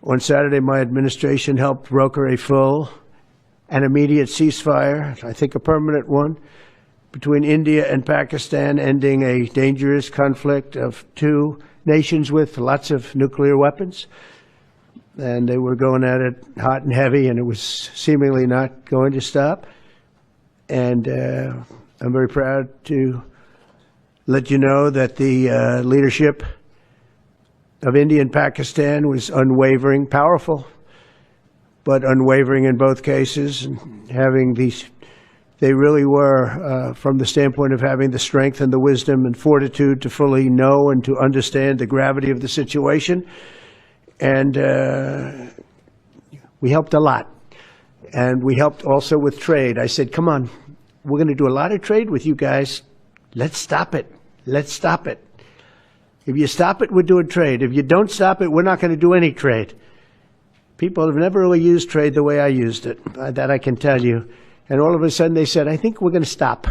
On Saturday, my administration helped broker a full and immediate ceasefire, I think a permanent one, between India and Pakistan, ending a dangerous conflict of two nations with lots of nuclear weapons. And they were going at it hot and heavy, and it was seemingly not going to stop. And I'm very proud to let you know that the leadership of India and Pakistan was unwavering, powerful, but unwavering in both cases. And having these, they really were, from the standpoint of having the strength and the wisdom and fortitude to fully know and to understand the gravity of the situation. And we helped a lot. And we helped also with trade. I said, come on, we're going to do a lot of trade with you guys. Let's stop it. Let's stop it. If you stop it, we're doing trade. If you don't stop it, we're not going to do any trade. People have never really used trade the way I used it. That I can tell you. And all of a sudden they said, I think we're going to stop.